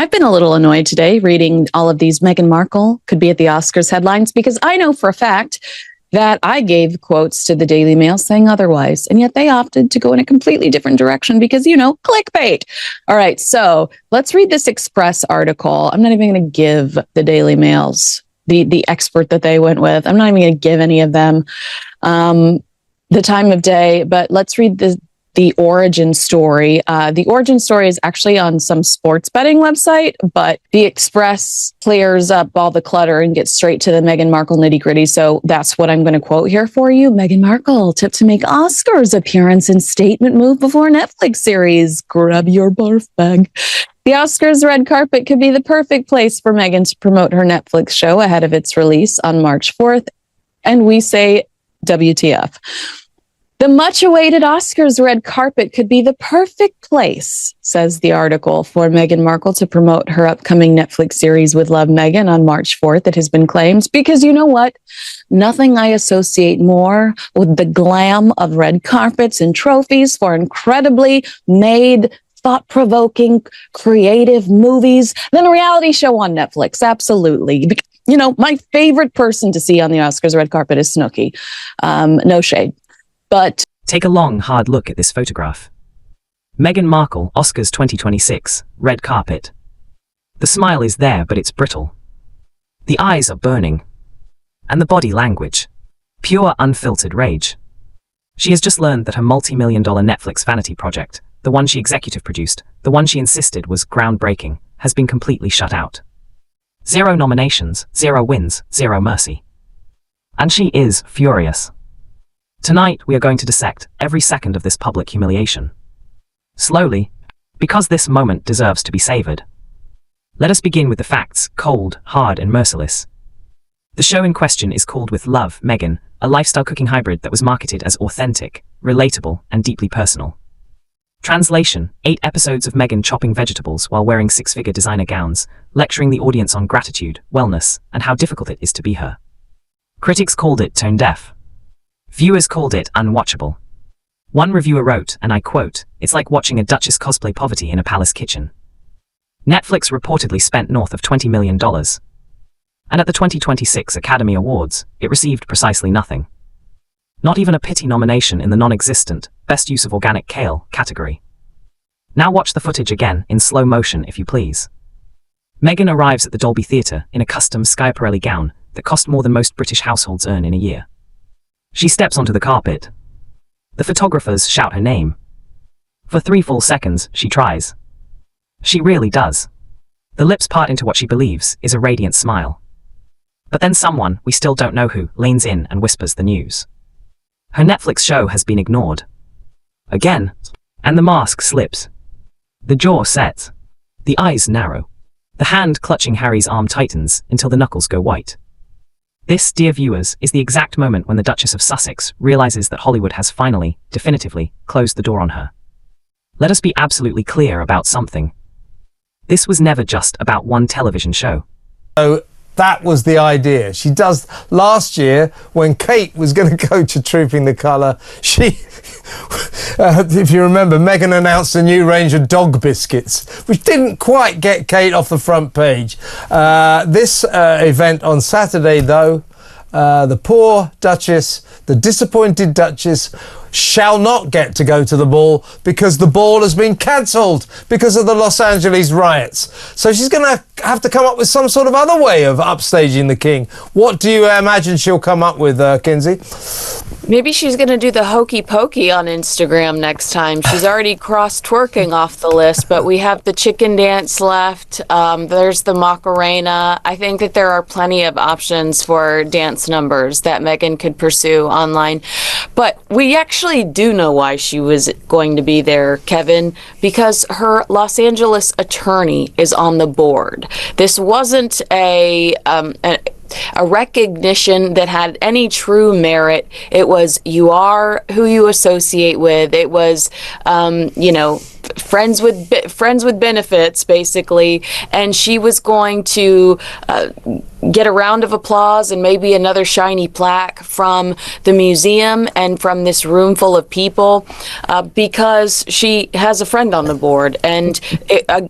I've been a little annoyed today reading all of these Meghan Markle could be at the Oscars headlines because I know for a fact that I gave quotes to the Daily Mail saying otherwise, and yet they opted to go in a completely different direction because, clickbait. All right, so let's read this Express article. I'm not even going to give the Daily Mail's the expert that they went with. I'm not even going to give any of them the time of day, but let's read the origin story. The origin story is actually on some sports betting website, but the Express clears up all the clutter and gets straight to the Meghan Markle nitty gritty. So that's what I'm going to quote here for you. Meghan Markle tipped to make Oscars appearance and statement move before Netflix series. Grab your barf bag. The Oscars red carpet could be the perfect place for Meghan to promote her Netflix show ahead of its release on March 4th. And we say WTF. The much-awaited Oscars red carpet could be the perfect place, says the article, for Meghan Markle to promote her upcoming Netflix series with Love Meghan on March 4th, it has been claimed. Because you know what? Nothing I associate more with the glam of red carpets and trophies for incredibly made, thought-provoking, creative movies than a reality show on Netflix. Absolutely. My favorite person to see on the Oscars red carpet is Snooki. No shade. But take a long, hard look at this photograph. Meghan Markle, Oscars 2026, red carpet. The smile is there, but it's brittle. The eyes are burning. And the body language. Pure, unfiltered rage. She has just learned that her multi-million-dollar Netflix vanity project, the one she executive produced, the one she insisted was groundbreaking, has been completely shut out. 0 nominations, 0 wins, 0 mercy. And she is furious. Tonight, we are going to dissect every second of this public humiliation. Slowly, because this moment deserves to be savored. Let us begin with the facts, cold, hard, and merciless. The show in question is called With Love, Meghan, a lifestyle cooking hybrid that was marketed as authentic, relatable, and deeply personal. Translation: 8 episodes of Meghan chopping vegetables while wearing 6-figure designer gowns, lecturing the audience on gratitude, wellness, and how difficult it is to be her. Critics called it tone-deaf. Viewers called it unwatchable. One reviewer wrote, and I quote, "It's like watching a duchess cosplay poverty in a palace kitchen." Netflix reportedly spent north of $20 million. And at the 2026 Academy Awards, it received precisely nothing. Not even a pity nomination in the non-existent Best Use of Organic Kale category. Now watch the footage again in slow motion, if you please. Meghan arrives at the Dolby Theatre in a custom Schiaparelli gown that cost more than most British households earn in a year. She steps onto the carpet. The photographers shout her name. For 3 full seconds, she tries. She really does. The lips part into what she believes is a radiant smile. But then someone, we still don't know who, leans in and whispers the news. Her Netflix show has been ignored. Again. And the mask slips. The jaw sets. The eyes narrow. The hand clutching Harry's arm tightens until the knuckles go white. This, dear viewers, is the exact moment when the Duchess of Sussex realizes that Hollywood has finally, definitively, closed the door on her. Let us be absolutely clear about something. This was never just about one television show. So that was the idea. She does, last year, when Kate was going to go to Trooping the Colour, she, if you remember, Meghan announced a new range of dog biscuits, which didn't quite get Kate off the front page. This event on Saturday, though, the poor Duchess, the disappointed Duchess, shall not get to go to the ball because the ball has been cancelled because of the Los Angeles riots. So she's going to have to come up with some sort of other way of upstaging the king. What do you imagine she'll come up with, Kinsey? Maybe she's going to do the hokey pokey on Instagram next time. She's already crossed twerking off the list, but we have the chicken dance left. There's the Macarena. I think that there are plenty of options for dance numbers that Meghan could pursue online. But we actually do know why she was going to be there, Kevin, because her Los Angeles attorney is on the board. This wasn't a recognition that had any true merit. It was, you are who you associate with. It was, friends with benefits, basically. And she was going to get a round of applause and maybe another shiny plaque from the museum and from this room full of people because she has a friend on the board. And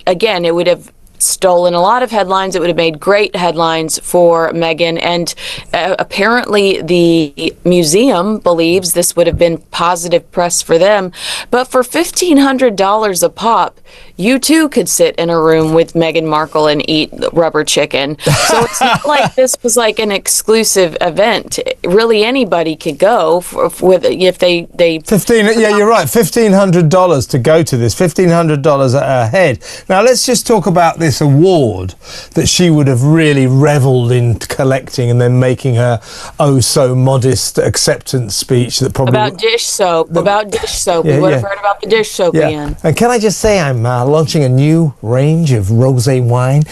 again, it would have stolen a lot of headlines. It would have made great headlines for Meghan. And apparently the museum believes this would have been positive press for them. But for $1,500 a pop, you too could sit in a room with Meghan Markle and eat rubber chicken. So it's not like this was like an exclusive event. Really, anybody could go if they 15. Yeah, you're right. $1,500 to go to this. $1,500 a head. Now let's just talk about this award that she would have really revelled in collecting, and then making her oh so modest acceptance speech that probably about dish soap. About dish soap. Yeah, we would yeah. have heard about the dish soap again. And can I just say I'm launching a new range of rosé wine.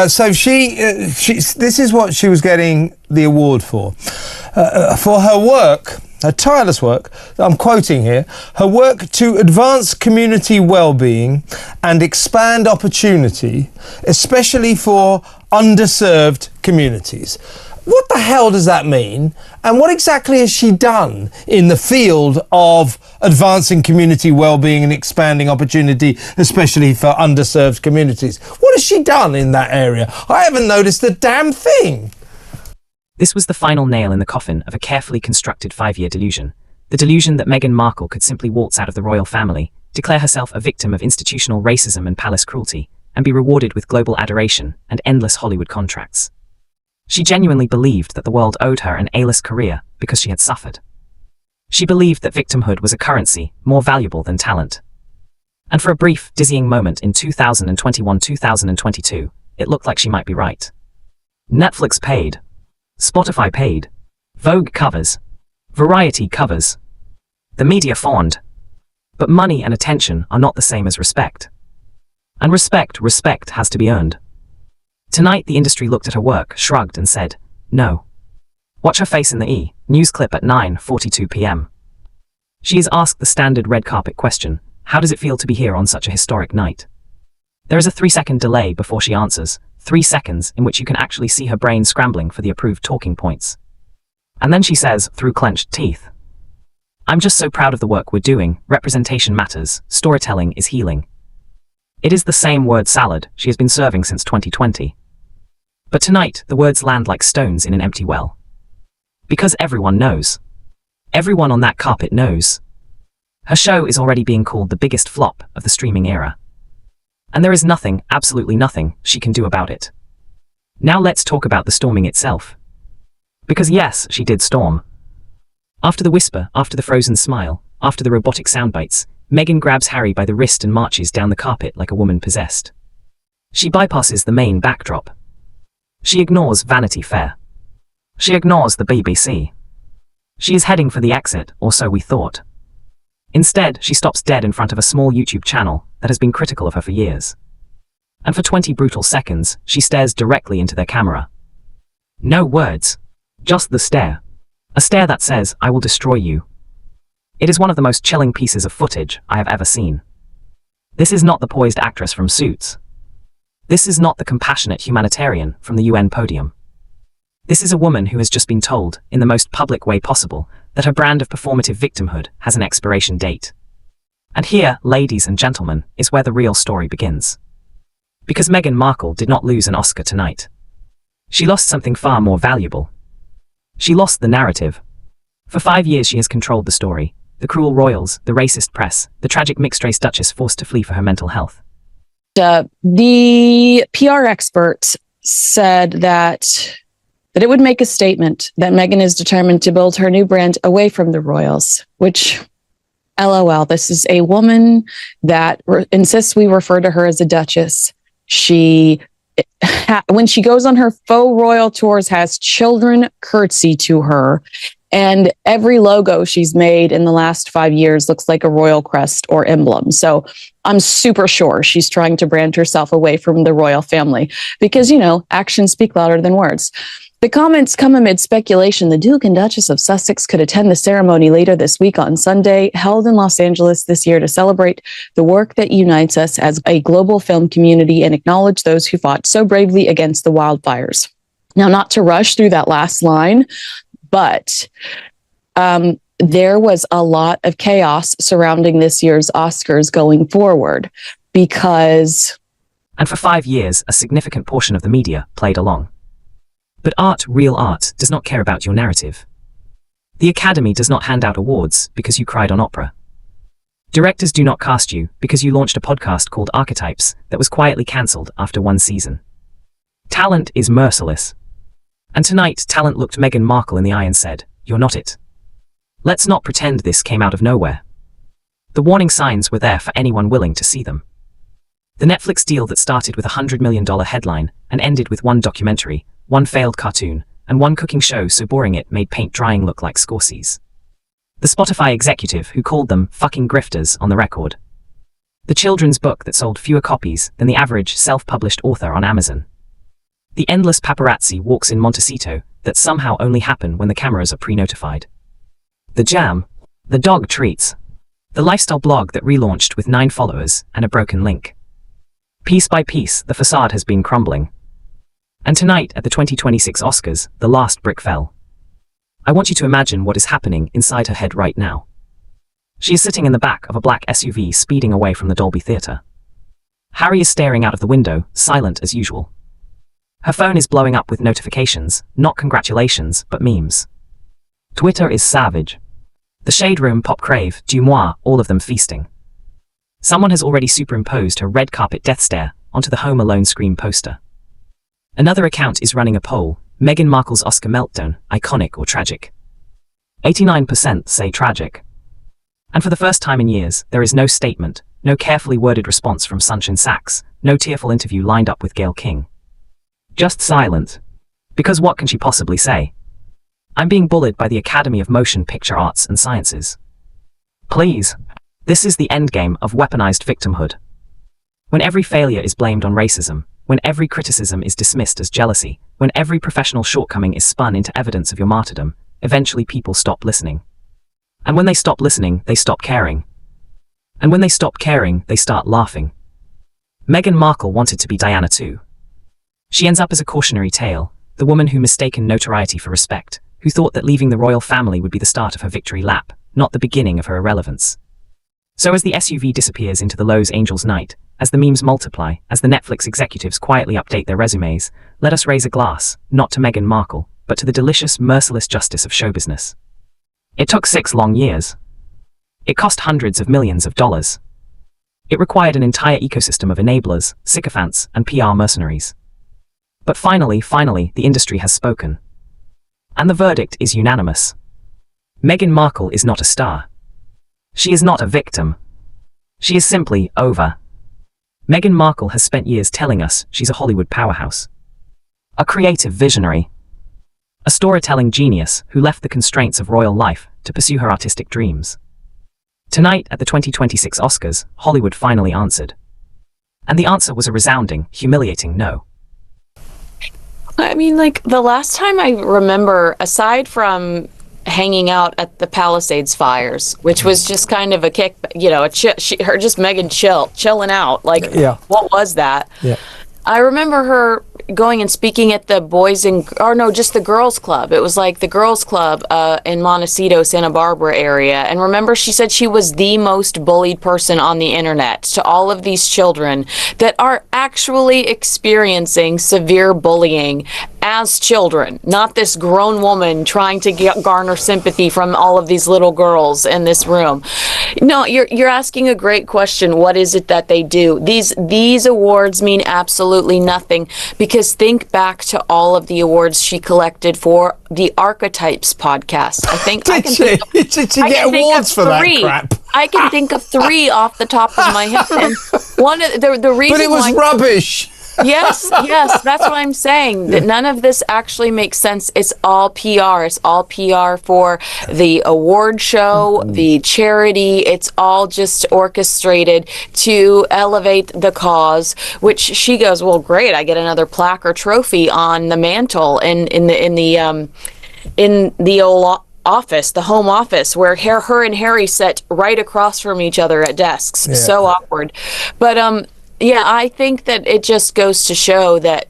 So this is what she was getting the award for her work, her tireless work. I'm quoting here: her work to advance community well-being and expand opportunity, especially for underserved communities. What the hell does that mean? And what exactly has she done in the field of advancing community well-being and expanding opportunity, especially for underserved communities? What has she done in that area? I haven't noticed a damn thing. This was the final nail in the coffin of a carefully constructed 5-year delusion. The delusion that Meghan Markle could simply waltz out of the royal family, declare herself a victim of institutional racism and palace cruelty, and be rewarded with global adoration and endless Hollywood contracts. She genuinely believed that the world owed her an A-list career because she had suffered. She believed that victimhood was a currency more valuable than talent. And for a brief, dizzying moment in 2021-2022, it looked like she might be right. Netflix paid. Spotify paid. Vogue covers. Variety covers. The media fawned. But money and attention are not the same as respect. And respect has to be earned. Tonight, the industry looked at her work, shrugged, and said, no. Watch her face in the E! News clip at 9:42 p.m. She is asked the standard red carpet question: how does it feel to be here on such a historic night? There is a 3-second delay before she answers, 3 seconds in which you can actually see her brain scrambling for the approved talking points. And then she says, through clenched teeth, I'm just so proud of the work we're doing. Representation matters. Storytelling is healing. It is the same word salad she has been serving since 2020. But tonight, the words land like stones in an empty well. Because everyone knows. Everyone on that carpet knows. Her show is already being called the biggest flop of the streaming era. And there is nothing, absolutely nothing, she can do about it. Now let's talk about the storming itself. Because yes, she did storm. After the whisper, after the frozen smile, after the robotic soundbites, Meghan grabs Harry by the wrist and marches down the carpet like a woman possessed. She bypasses the main backdrop. She ignores Vanity Fair. She ignores the BBC. She is heading for the exit, or so we thought. Instead, she stops dead in front of a small YouTube channel that has been critical of her for years. And for 20 brutal seconds, she stares directly into their camera. No words. Just the stare. A stare that says, I will destroy you. It is one of the most chilling pieces of footage I have ever seen. This is not the poised actress from Suits. This is not the compassionate humanitarian from the UN podium. This is a woman who has just been told, in the most public way possible, that her brand of performative victimhood has an expiration date. And here, ladies and gentlemen, is where the real story begins. Because Meghan Markle did not lose an Oscar tonight. She lost something far more valuable. She lost the narrative. For 5 years she has controlled the story. The cruel royals, the racist press, the tragic mixed-race duchess forced to flee for her mental health. The PR expert said that it would make a statement that Meghan is determined to build her new brand away from the royals, which, LOL, this is a woman that insists we refer to her as a duchess. She, when she goes on her faux royal tours, has children curtsy to her. And every logo she's made in the last 5 years looks like a royal crest or emblem. So I'm super sure she's trying to brand herself away from the royal family because, you know, actions speak louder than words. The comments come amid speculation the Duke and Duchess of Sussex could attend the ceremony later this week on Sunday, held in Los Angeles this year to celebrate the work that unites us as a global film community and acknowledge those who fought so bravely against the wildfires. Now, not to rush through that last line, but there was a lot of chaos surrounding this year's Oscars going forward because And for 5 years, a significant portion of the media played along. But art, real art, does not care about your narrative. The Academy does not hand out awards because you cried on opera. Directors do not cast you because you launched a podcast called Archetypes that was quietly cancelled after 1 season. Talent is merciless. And tonight, talent looked Meghan Markle in the eye and said, "You're not it." Let's not pretend this came out of nowhere. The warning signs were there for anyone willing to see them. The Netflix deal that started with a $100 million headline and ended with 1 documentary, 1 failed cartoon, and 1 cooking show so boring it made paint drying look like Scorsese. The Spotify executive who called them fucking grifters on the record. The children's book that sold fewer copies than the average self-published author on Amazon. The endless paparazzi walks in Montecito that somehow only happen when the cameras are pre-notified. The jam, the dog treats, the lifestyle blog that relaunched with 9 followers and a broken link. Piece by piece, the facade has been crumbling. And tonight at the 2026 Oscars, the last brick fell. I want you to imagine what is happening inside her head right now. She is sitting in the back of a black SUV speeding away from the Dolby Theatre. Harry is staring out of the window, silent as usual. Her phone is blowing up with notifications, not congratulations, but memes. Twitter is savage. The Shade Room, Pop Crave, Du Moi, all of them feasting. Someone has already superimposed her red carpet death stare onto the Home Alone Scream poster. Another account is running a poll, Meghan Markle's Oscar meltdown, iconic or tragic? 89% say tragic. And for the first time in years, there is no statement, no carefully worded response from Sunshine Sachs, no tearful interview lined up with Gayle King. Just silent. Because what can she possibly say? I'm being bullied by the Academy of Motion Picture Arts and Sciences. Please. This is the endgame of weaponized victimhood. When every failure is blamed on racism, when every criticism is dismissed as jealousy, when every professional shortcoming is spun into evidence of your martyrdom, eventually people stop listening. And when they stop listening, they stop caring. And when they stop caring, they start laughing. Meghan Markle wanted to be Diana too. She ends up as a cautionary tale, the woman who mistaken notoriety for respect, who thought that leaving the royal family would be the start of her victory lap, not the beginning of her irrelevance. So as the SUV disappears into the Los Angeles night, as the memes multiply, as the Netflix executives quietly update their resumes, let us raise a glass, not to Meghan Markle, but to the delicious, merciless justice of show business. It took 6 long years. It cost hundreds of millions of dollars. It required an entire ecosystem of enablers, sycophants, and PR mercenaries. But finally, the industry has spoken. And the verdict is unanimous. Meghan Markle is not a star. She is not a victim. She is simply over. Meghan Markle has spent years telling us she's a Hollywood powerhouse. A creative visionary. A storytelling genius who left the constraints of royal life to pursue her artistic dreams. Tonight at the 2026 Oscars, Hollywood finally answered. And the answer was a resounding, humiliating no. I mean, like, the last time I remember, aside from hanging out at the Palisades fires, which was just kind of a kick, you know, her just Meghan chilling out. Like, yeah. What was that? Yeah. I remember her going and speaking at the just the girls club. It was like the girls club in Montecito, Santa Barbara area. And remember, she said she was the most bullied person on the internet to all of these children that are actually experiencing severe bullying as children, not this grown woman trying to garner sympathy from all of these little girls in this room. No, you're asking a great question. What is it that they do? These awards mean absolutely nothing, because think back to all of the awards she collected for the Archetypes podcast. I think Did she get awards for that crap? I can think of 3 off the top of my head. And one of the reason, but it was rubbish. Yes, that's what I'm saying. That none of this actually makes sense. It's all PR. It's all PR for the award show, the charity. It's all just orchestrated to elevate the cause, which she goes, well, great, I get another plaque or trophy on the mantle in the old office, the home office, where her and Harry sat right across from each other at desks. Yeah. So awkward. But yeah, I think that it just goes to show that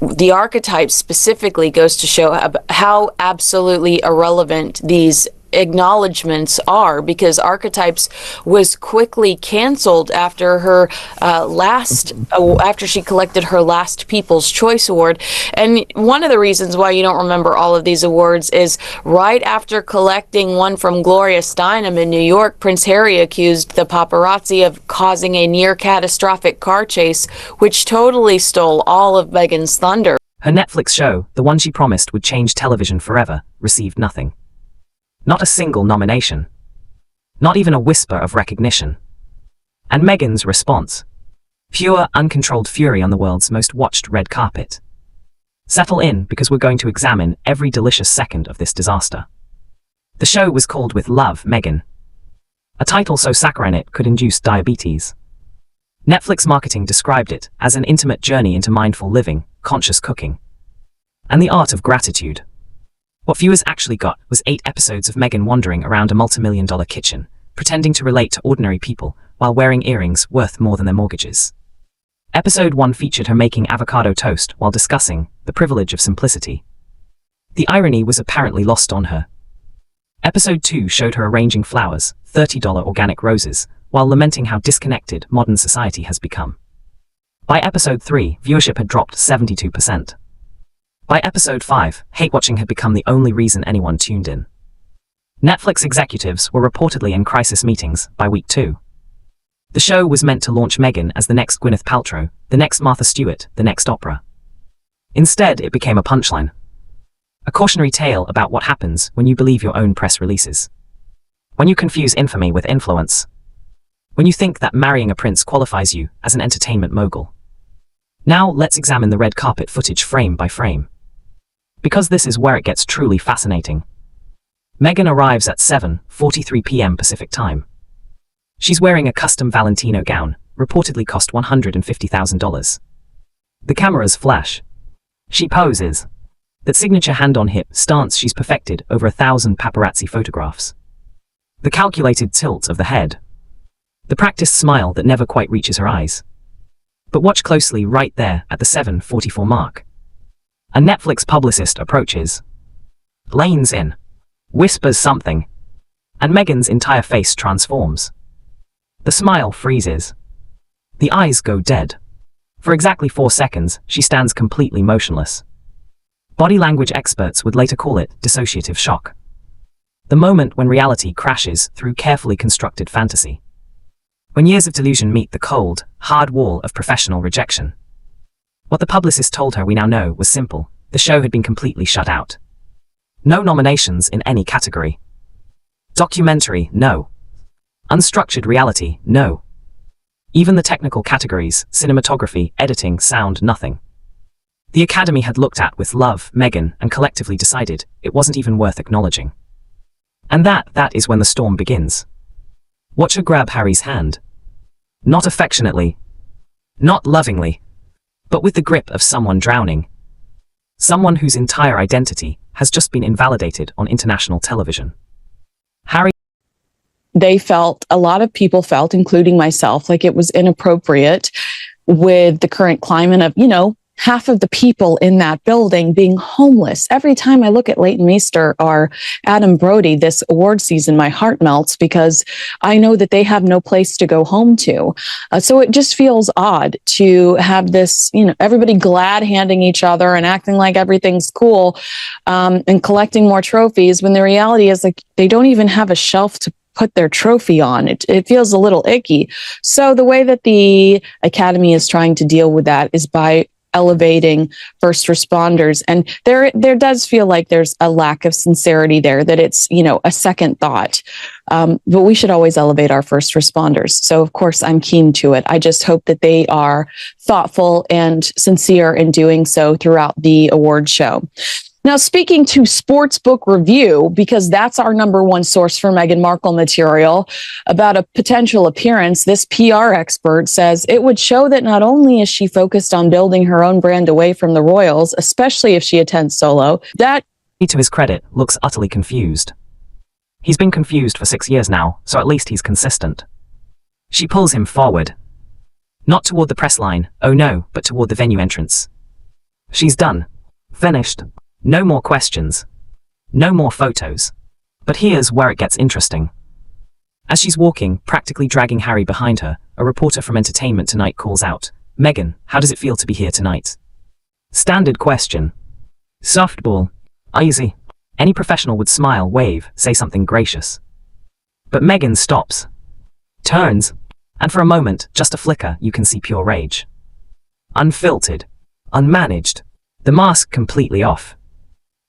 the Archetypes specifically goes to show how absolutely irrelevant these acknowledgments are, because Archetypes was quickly canceled after her after she collected her last People's Choice Award. And one of the reasons why you don't remember all of these awards is right after collecting one from Gloria Steinem in New York, Prince Harry accused the paparazzi of causing a near catastrophic car chase, which totally stole all of Meghan's thunder. Her Netflix show, the one she promised would change television forever, received nothing. Not a single nomination. Not even a whisper of recognition. And Meghan's response? Pure, uncontrolled fury on the world's most watched red carpet. Settle in, because we're going to examine every delicious second of this disaster. The show was called With Love, Meghan. A title so saccharine it could induce diabetes. Netflix marketing described it as an intimate journey into mindful living, conscious cooking, and the art of gratitude. What viewers actually got was 8 episodes of Meghan wandering around a multi-million-dollar kitchen, pretending to relate to ordinary people while wearing earrings worth more than their mortgages. Episode 1 featured her making avocado toast while discussing the privilege of simplicity. The irony was apparently lost on her. Episode 2 showed her arranging flowers, $30 organic roses, while lamenting how disconnected modern society has become. By episode 3, viewership had dropped 72%. By episode 5, hate-watching had become the only reason anyone tuned in. Netflix executives were reportedly in crisis meetings by week 2. The show was meant to launch Meghan as the next Gwyneth Paltrow, the next Martha Stewart, the next Oprah. Instead, it became a punchline. A cautionary tale about what happens when you believe your own press releases. When you confuse infamy with influence. When you think that marrying a prince qualifies you as an entertainment mogul. Now let's examine the red carpet footage frame by frame. Because this is where it gets truly fascinating. Meghan arrives at 7:43 p.m. Pacific Time. She's wearing a custom Valentino gown, reportedly cost $150,000. The cameras flash. She poses. That signature hand-on-hip stance she's perfected over 1,000 paparazzi photographs. The calculated tilt of the head. The practiced smile that never quite reaches her eyes. But watch closely right there at the 7:44 mark. A Netflix publicist approaches. Leans in. Whispers something. And Meghan's entire face transforms. The smile freezes. The eyes go dead. For exactly 4 seconds, she stands completely motionless. Body language experts would later call it dissociative shock. The moment when reality crashes through carefully constructed fantasy. When years of delusion meet the cold, hard wall of professional rejection. What the publicist told her we now know was simple. The show had been completely shut out. No nominations in any category. Documentary, no. Unstructured reality, no. Even the technical categories, cinematography, editing, sound, nothing. The Academy had looked at With Love, Meghan, and collectively decided it wasn't even worth acknowledging. And that is when the storm begins. Watch her grab Harry's hand. Not affectionately. Not lovingly. But with the grip of someone drowning. Someone whose entire identity has just been invalidated on international television. Harry. A lot of people felt, including myself, like it was inappropriate with the current climate of, half of the people in that building being homeless. Every time I look at Leighton Meester or Adam Brody this award season, my heart melts because I know that they have no place to go home to. So it just feels odd to have this, everybody glad handing each other and acting like everything's cool, and collecting more trophies when the reality is like they don't even have a shelf to put their trophy on. It feels a little icky. So the way that the Academy is trying to deal with that is by elevating first responders. And there does feel like there's a lack of sincerity there, that it's, a second thought. But we should always elevate our first responders. So of course I'm keen to it. I just hope that they are thoughtful and sincere in doing so throughout the award show. Now, speaking to Sportsbook Review, because that's our number one source for Meghan Markle material about a potential appearance, this PR expert says it would show that not only is she focused on building her own brand away from the royals, especially if she attends solo, that, to his credit, looks utterly confused. He's been confused for 6 years now, so at least he's consistent. She pulls him forward. Not toward the press line, oh no, but toward the venue entrance. She's done. Finished. No more questions. No more photos. But here's where it gets interesting. As she's walking, practically dragging Harry behind her, a reporter from Entertainment Tonight calls out, "Meghan, how does it feel to be here tonight?" Standard question. Softball. Easy. Any professional would smile, wave, say something gracious. But Meghan stops, turns, and for a moment, just a flicker, you can see pure rage. Unfiltered, unmanaged, the mask completely off.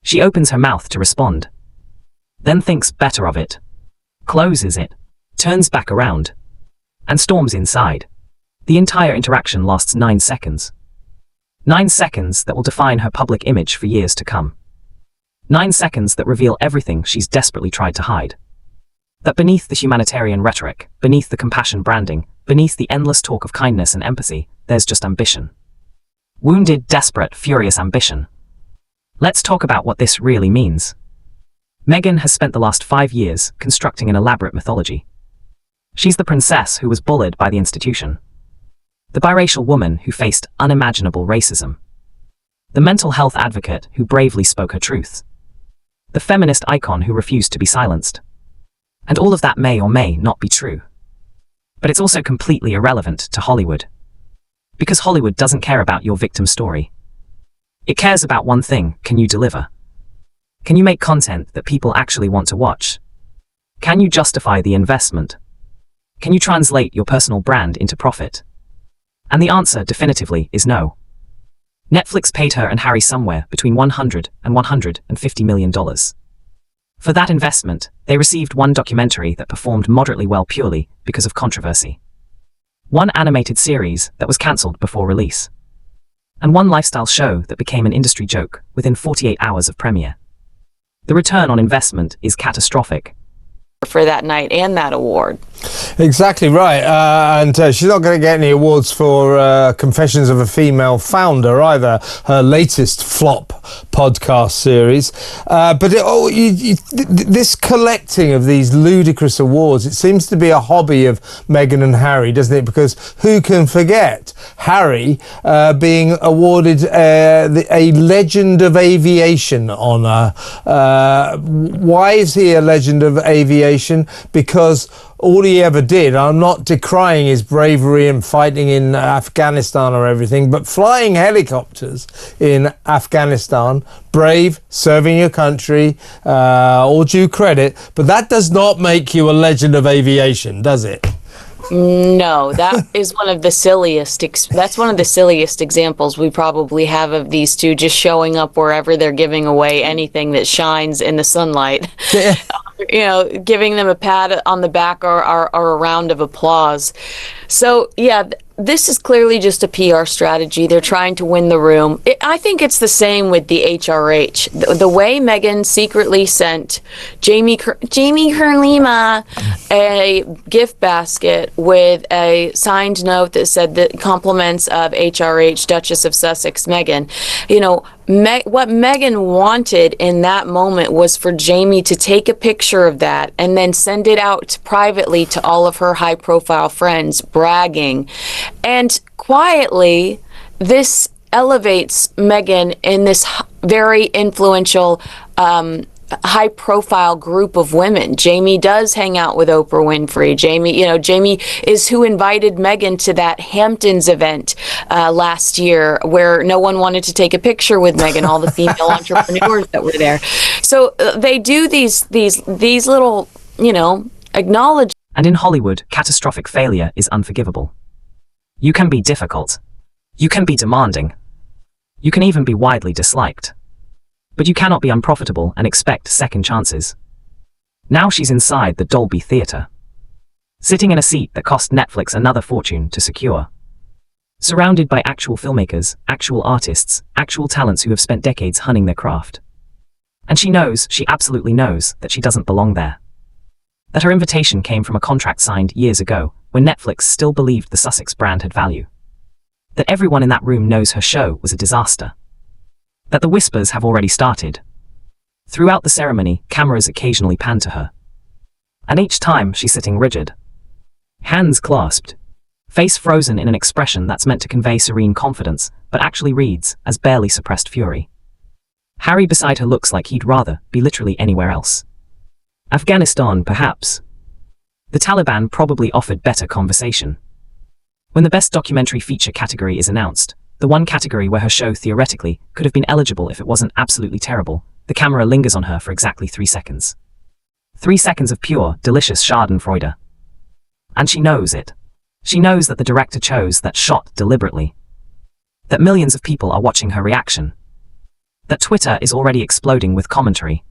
She opens her mouth to respond, then thinks better of it, closes it, turns back around, and storms inside. The entire interaction lasts 9 seconds. 9 seconds that will define her public image for years to come. 9 seconds that reveal everything she's desperately tried to hide. That beneath the humanitarian rhetoric, beneath the compassion branding, beneath the endless talk of kindness and empathy, there's just ambition. Wounded, desperate, furious ambition. Let's talk about what this really means. Meghan has spent the last 5 years constructing an elaborate mythology. She's the princess who was bullied by the institution. The biracial woman who faced unimaginable racism. The mental health advocate who bravely spoke her truth. The feminist icon who refused to be silenced. And all of that may or may not be true. But it's also completely irrelevant to Hollywood. Because Hollywood doesn't care about your victim story. It cares about one thing: can you deliver? Can you make content that people actually want to watch? Can you justify the investment? Can you translate your personal brand into profit? And the answer definitively is no. Netflix paid her and Harry somewhere between $100 and $150 million. For that investment, they received one documentary that performed moderately well purely because of controversy. One animated series that was cancelled before release. And one lifestyle show that became an industry joke within 48 hours of premiere. The return on investment is catastrophic. For that night and that award. Exactly right. And she's not going to get any awards for Confessions of a Female Founder either, her latest flop podcast series. But this collecting of these ludicrous awards, it seems to be a hobby of Meghan and Harry, doesn't it? Because who can forget Harry being awarded a Legend of Aviation honour. Why is he a Legend of Aviation? Because all he ever did, I'm not decrying his bravery and fighting in Afghanistan or everything, but flying helicopters in Afghanistan, brave, serving your country, all due credit, but that does not make you a Legend of Aviation, does it? No, that is one of the silliest. That's one of the silliest examples we probably have of these two just showing up wherever they're giving away anything that shines in the sunlight. Yeah. Giving them a pat on the back or a round of applause. So, yeah, this is clearly just a PR strategy. They're trying to win the room. I think it's the same with the HRH. The way Meghan secretly sent Jamie Kerlima a gift basket with a signed note that said the compliments of HRH, Duchess of Sussex, Meghan. What Meghan wanted in that moment was for Jamie to take a picture of that and then send it out privately to all of her high-profile friends, bragging. And quietly, this elevates Meghan in this very influential, high-profile group of women. Jamie does hang out with Oprah Winfrey. Jamie is who invited Meghan to that Hamptons event last year, where no one wanted to take a picture with Meghan. All the female entrepreneurs that were there. So they do these little, acknowledge. And in Hollywood, catastrophic failure is unforgivable. You can be difficult. You can be demanding. You can even be widely disliked. But you cannot be unprofitable and expect second chances. Now she's inside the Dolby Theatre, sitting in a seat that cost Netflix another fortune to secure. Surrounded by actual filmmakers, actual artists, actual talents who have spent decades honing their craft. And she absolutely knows that she doesn't belong there. That her invitation came from a contract signed years ago, when Netflix still believed the Sussex brand had value. That everyone in that room knows her show was a disaster. That the whispers have already started. Throughout the ceremony, cameras occasionally pan to her. And each time she's sitting rigid. Hands clasped. Face frozen in an expression that's meant to convey serene confidence, but actually reads as barely suppressed fury. Harry beside her looks like he'd rather be literally anywhere else. Afghanistan, perhaps. The Taliban probably offered better conversation. When the Best Documentary Feature category is announced, the one category where her show theoretically could have been eligible if it wasn't absolutely terrible, the camera lingers on her for exactly 3 seconds. 3 seconds of pure, delicious schadenfreude. And she knows it. She knows that the director chose that shot deliberately. That millions of people are watching her reaction. That Twitter is already exploding with commentary.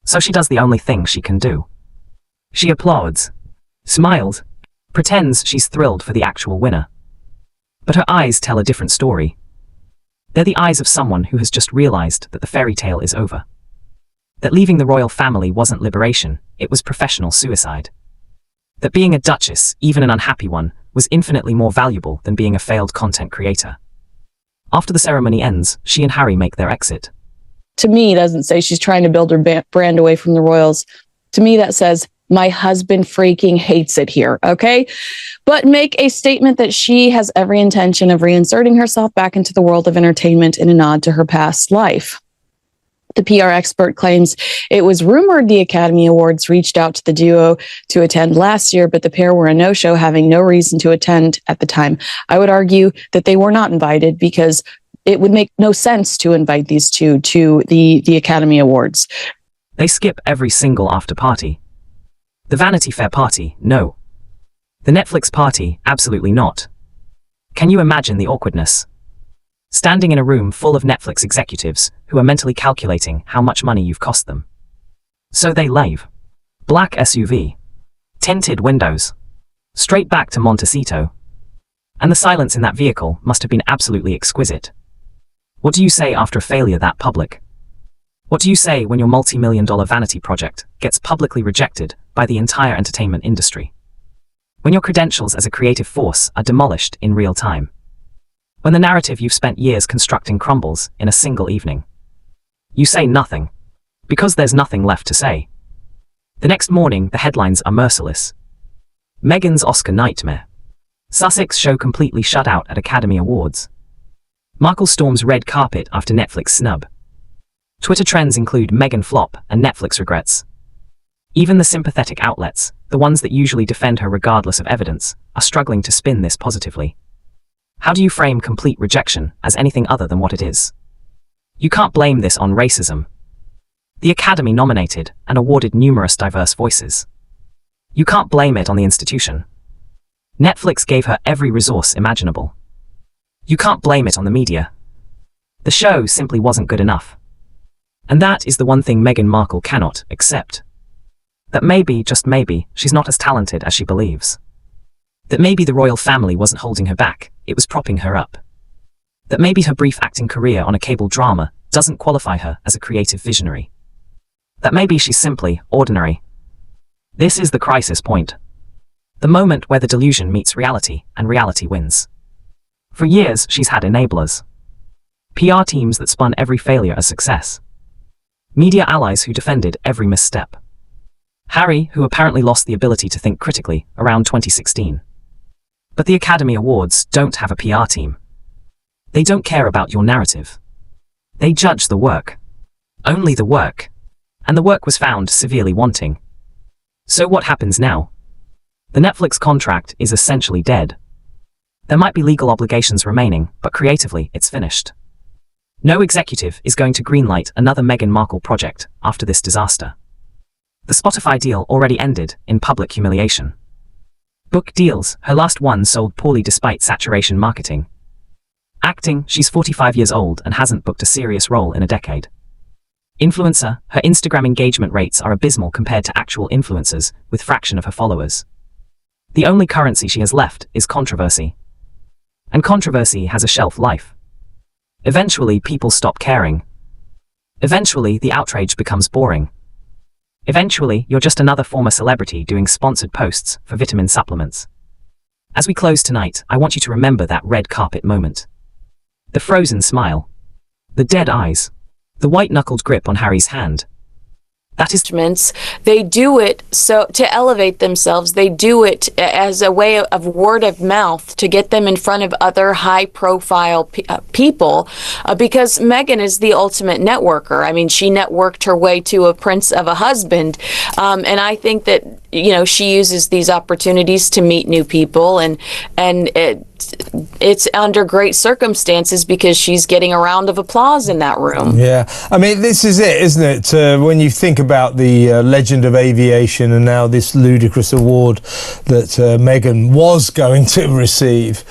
So she does the only thing she can do. She applauds, smiles, pretends she's thrilled for the actual winner. But her eyes tell a different story. They're the eyes of someone who has just realized that the fairy tale is over. That leaving the royal family wasn't liberation, it was professional suicide. That being a duchess, even an unhappy one, was infinitely more valuable than being a failed content creator. After the ceremony ends, she and Harry make their exit. To me, it doesn't say she's trying to build her brand away from the royals. To me, that says, my husband freaking hates it here, okay? But make a statement that she has every intention of reinserting herself back into the world of entertainment in a nod to her past life. The PR expert claims it was rumored the Academy Awards reached out to the duo to attend last year, but the pair were a no-show, having no reason to attend at the time. I would argue that they were not invited because it would make no sense to invite these two to the Academy Awards. They skip every single after party. The Vanity Fair party, no. The Netflix party, absolutely not. Can you imagine the awkwardness? Standing in a room full of Netflix executives who are mentally calculating how much money you've cost them. So they leave. Black SUV. Tinted windows. Straight back to Montecito. And the silence in that vehicle must have been absolutely exquisite. What do you say after a failure that public? What do you say when your multi-million-dollar vanity project gets publicly rejected by the entire entertainment industry? When your credentials as a creative force are demolished in real time? When the narrative you've spent years constructing crumbles in a single evening? You say nothing, because there's nothing left to say. The next morning, the headlines are merciless. Meghan's Oscar nightmare. Sussex show completely shut out at Academy Awards. Markle storms red carpet after Netflix snub. Twitter trends include Meghan flop and Netflix regrets. Even the sympathetic outlets, the ones that usually defend her regardless of evidence, are struggling to spin this positively. How do you frame complete rejection as anything other than what it is? You can't blame this on racism. The Academy nominated and awarded numerous diverse voices. You can't blame it on the institution. Netflix gave her every resource imaginable. You can't blame it on the media. The show simply wasn't good enough. And that is the one thing Meghan Markle cannot accept. That maybe, just maybe, she's not as talented as she believes. That maybe the royal family wasn't holding her back, it was propping her up. That maybe her brief acting career on a cable drama doesn't qualify her as a creative visionary. That maybe she's simply ordinary. This is the crisis point. The moment where the delusion meets reality and reality wins. For years, she's had enablers. PR teams that spun every failure as success. Media allies who defended every misstep. Harry, who apparently lost the ability to think critically around 2016. But the Academy Awards don't have a PR team. They don't care about your narrative. They judge the work. Only the work. And the work was found severely wanting. So what happens now? The Netflix contract is essentially dead. There might be legal obligations remaining, but creatively, it's finished. No executive is going to greenlight another Meghan Markle project after this disaster. The Spotify deal already ended in public humiliation. Book deals, her last one sold poorly despite saturation marketing. Acting, she's 45 years old and hasn't booked a serious role in a decade. Influencer, her Instagram engagement rates are abysmal compared to actual influencers with fraction of her followers. The only currency she has left is controversy. And controversy has a shelf life. Eventually, people stop caring. Eventually, the outrage becomes boring. Eventually, you're just another former celebrity doing sponsored posts for vitamin supplements. As we close tonight, I want you to remember that red carpet moment. The frozen smile. The dead eyes. The white-knuckled grip on Harry's hand. That is They do it so to elevate themselves. They do it as a way of word of mouth to get them in front of other high-profile people, because Meghan is the ultimate networker. I mean, she networked her way to a prince of a husband, and I think that she uses these opportunities to meet new people, and it's under great circumstances because she's getting a round of applause in that room. Yeah, I mean, this is it, isn't it? When you think about the legend of aviation and now this ludicrous award that Meghan was going to receive,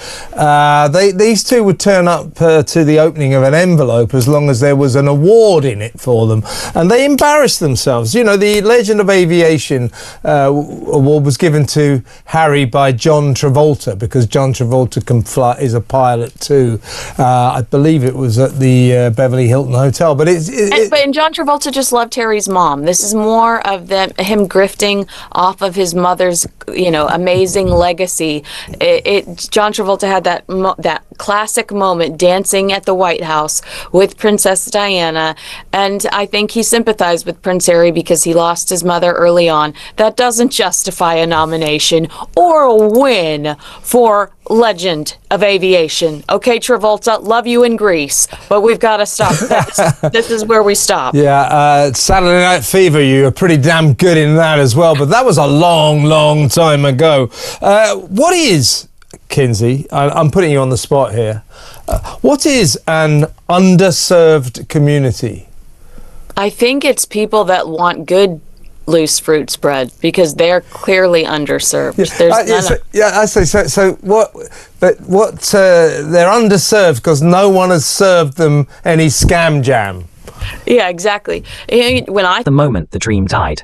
these two would turn up to the opening of an envelope as long as there was an award in it for them, and they embarrassed themselves. The legend of aviation award was given to Harry by John Travolta, because John Travolta can fly, is a pilot too. I believe it was at the Beverly Hilton Hotel, but and John Travolta just loved Harry's mom. This is more of him grifting off of his mother's, amazing legacy. John Travolta had that classic moment dancing at the White House with Princess Diana, and I think he sympathized with Prince Harry because he lost his mother early on. That doesn't justify a nomination or a win for legend of aviation. Okay, Travolta, love you in Greece, but we've got to stop. This is where we stop. Yeah, Saturday Night Fever, you were pretty damn good in that as well, but that was a long, long time ago. What is, Kinsey, I'm putting you on the spot here, what is an underserved community? I think it's people that want good loose fruit spread because they're clearly underserved. I say so. What? But they're underserved because no one has served them any scam jam. Yeah, exactly. The moment the dream died.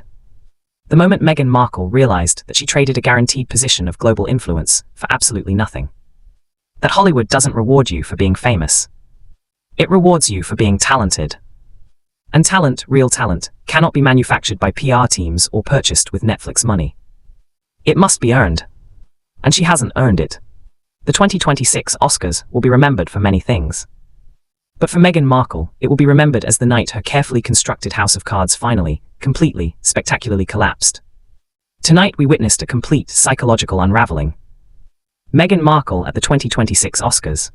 The moment Meghan Markle realized that she traded a guaranteed position of global influence for absolutely nothing. That Hollywood doesn't reward you for being famous. It rewards you for being talented. And talent, real talent, cannot be manufactured by PR teams or purchased with Netflix money. It must be earned. And she hasn't earned it. The 2026 Oscars will be remembered for many things. But for Meghan Markle, it will be remembered as the night her carefully constructed house of cards finally, completely, spectacularly collapsed. Tonight we witnessed a complete psychological unraveling. Meghan Markle at the 2026 Oscars.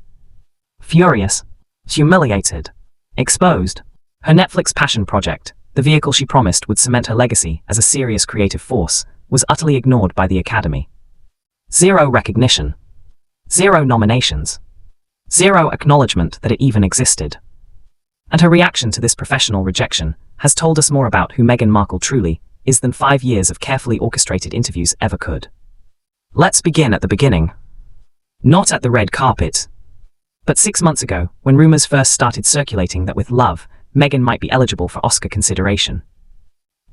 Furious, humiliated, exposed. Her Netflix passion project, the vehicle she promised would cement her legacy as a serious creative force, was utterly ignored by the Academy. Zero recognition. Zero nominations. Zero acknowledgement that it even existed. And her reaction to this professional rejection has told us more about who Meghan Markle truly is than 5 years of carefully orchestrated interviews ever could. Let's begin at the beginning. Not at the red carpet. But 6 months ago, when rumors first started circulating that with Love, Meghan might be eligible for Oscar consideration.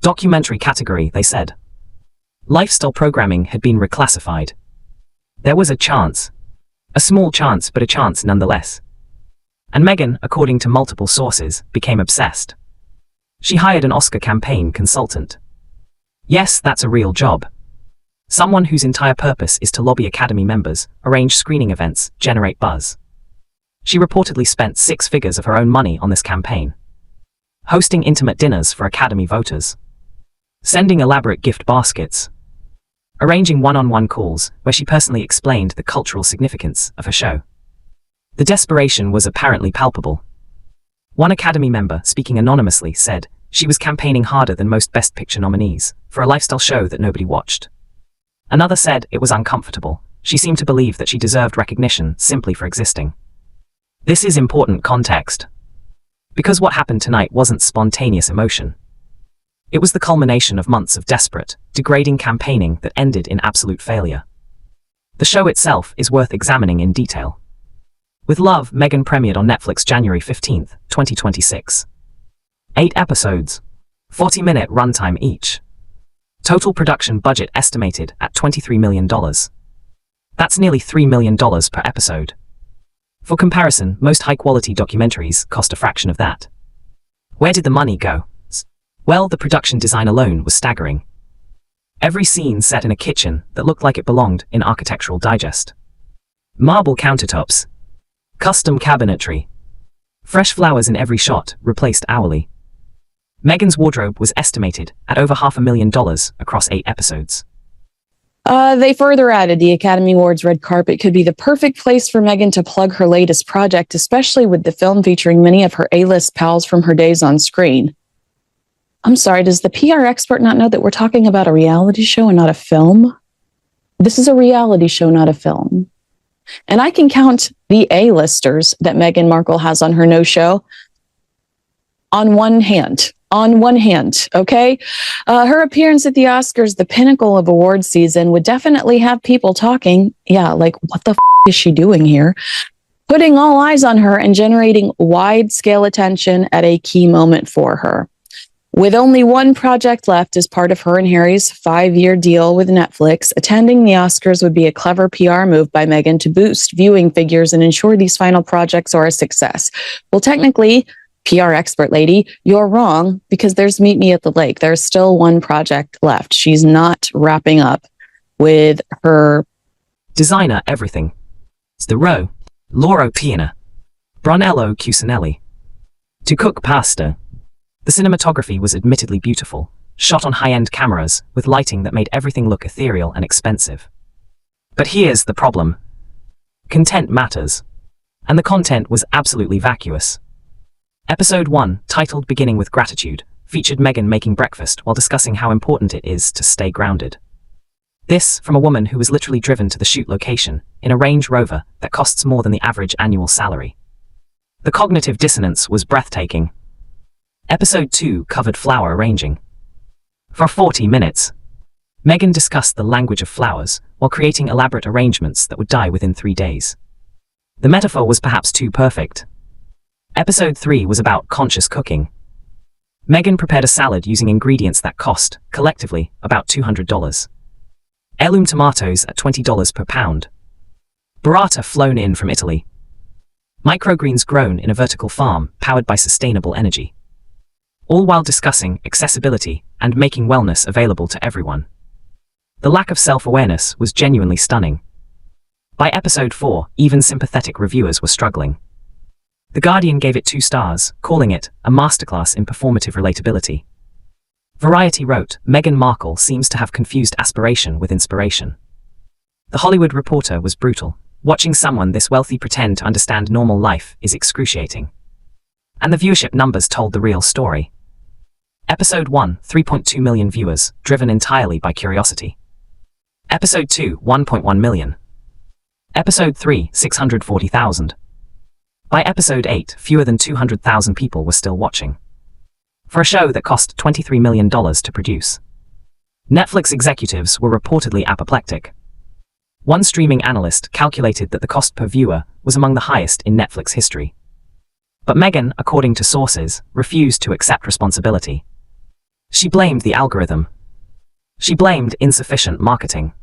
Documentary category, they said. Lifestyle programming had been reclassified. There was a chance. A small chance, but a chance nonetheless. And Meghan, according to multiple sources, became obsessed. She hired an Oscar campaign consultant. Yes, that's a real job. Someone whose entire purpose is to lobby Academy members, arrange screening events, generate buzz. She reportedly spent 6 figures of her own money on this campaign. Hosting intimate dinners for Academy voters. Sending elaborate gift baskets. Arranging one-on-one calls where she personally explained the cultural significance of her show. The desperation was apparently palpable. One Academy member, speaking anonymously, said she was campaigning harder than most Best Picture nominees for a lifestyle show that nobody watched. Another said it was uncomfortable. She seemed to believe that she deserved recognition simply for existing. This is important context. Because what happened tonight wasn't spontaneous emotion. It was the culmination of months of desperate, degrading campaigning that ended in absolute failure. The show itself is worth examining in detail. With Love, Meghan premiered on Netflix January 15, 2026. 8 episodes. 40-minute runtime each. Total production budget estimated at $23 million. That's nearly $3 million per episode. For comparison, most high-quality documentaries cost a fraction of that. Where did the money go? Well, the production design alone was staggering. Every scene set in a kitchen that looked like it belonged in Architectural Digest. Marble countertops. Custom cabinetry. Fresh flowers in every shot, replaced hourly. Meghan's wardrobe was estimated at over $500,000 across 8 episodes. They further added the Academy Awards red carpet could be the perfect place for Meghan to plug her latest project, especially with the film featuring many of her A-list pals from her days on screen. I'm sorry, does the PR expert not know that we're talking about a reality show and not a film? This is a reality show, not a film. And I can count the A-listers that Meghan Markle has on her no show on one hand. Okay? Her appearance at the Oscars, the pinnacle of award season, would definitely have people talking. Yeah, like, what the is she doing here? Putting all eyes on her and generating wide-scale attention at a key moment for her. With only one project left as part of her and Harry's 5-year deal with Netflix, attending the Oscars would be a clever PR move by Meghan to boost viewing figures and ensure these final projects are a success. Well, technically, PR expert lady, you're wrong, because there's Meet Me at the Lake. There's still one project left. She's not wrapping up with her designer everything. It's the row, Loro Piana, Brunello Cucinelli. To cook pasta. The cinematography was admittedly beautiful, shot on high-end cameras with lighting that made everything look ethereal and expensive. But here's the problem. Content matters. And the content was absolutely vacuous. Episode 1, titled Beginning with Gratitude, featured Meghan making breakfast while discussing how important it is to stay grounded. This from a woman who was literally driven to the shoot location in a Range Rover that costs more than the average annual salary. The cognitive dissonance was breathtaking. Episode 2 covered flower arranging. For 40 minutes, Meghan discussed the language of flowers while creating elaborate arrangements that would die within 3 days. The metaphor was perhaps too perfect. Episode 3 was about conscious cooking. Meghan prepared a salad using ingredients that cost, collectively, about $200. Heirloom tomatoes at $20 per pound. Burrata flown in from Italy. Microgreens grown in a vertical farm powered by sustainable energy. All while discussing accessibility and making wellness available to everyone. The lack of self-awareness was genuinely stunning. By episode 4, even sympathetic reviewers were struggling. The Guardian gave it 2 stars, calling it a masterclass in performative relatability. Variety wrote, Meghan Markle seems to have confused aspiration with inspiration. The Hollywood Reporter was brutal. Watching someone this wealthy pretend to understand normal life is excruciating. And the viewership numbers told the real story. Episode 1, 3.2 million viewers, driven entirely by curiosity. Episode 2, 1.1 million. Episode 3, 640,000. By episode 8, fewer than 200,000 people were still watching. For a show that cost $23 million to produce. Netflix executives were reportedly apoplectic. One streaming analyst calculated that the cost per viewer was among the highest in Netflix history. But Meghan, according to sources, refused to accept responsibility. She blamed the algorithm. She blamed insufficient marketing.